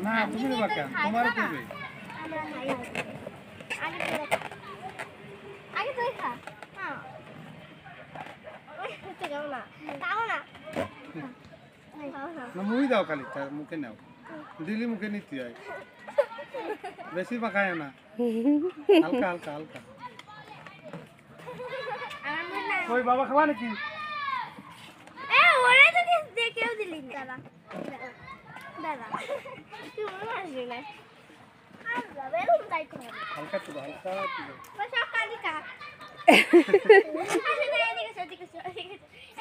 না তুমি নেবা কেন তোমার দেবে আগে তুই খা হ্যাঁ তুই খাও না খাও না না মুই দাও খালি তার মুখে নাও দিলি মুখে নিতে হয় বেশি পাকায় না হালকা হালকা হালকা কই বাবা খাবা নাকি এ ওরে তো দেখেও দিলি না দাদা দাদা তুই মনে আসবি না বেরুন তাই করে হালকা তো হালকা তো বাস কালি কা আসলে এদিকে এদিকে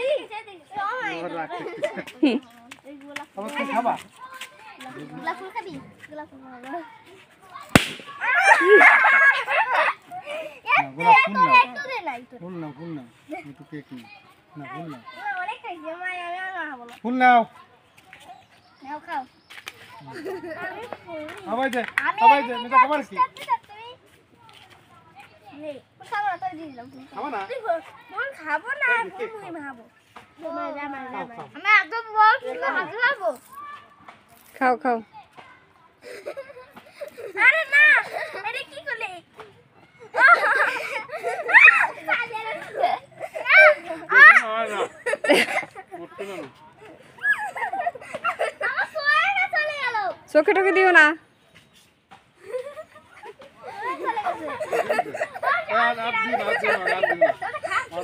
এদিকে এদিকে ও মাই গড এইগুলা আমার তো খাবা গোলাপ ফুল খাবি গোলাপ ফুল গোলাপ ফুল না একটু দে নাই তো ফুল না একটু কেক না ফুল না অনেক খাইছি মাই আমি না বলো ফুল নাও নাও খাও সবাই দে মেটা খাবার কি নে খাবো না তুই দিলাম খাবা না মন খাবো না মুই ভাবো আমি একদম বল কিন্তু হাতে খাবো খাও খাও আরে না এটা কি করলে চোখে টোকে দিও না আর দিন আর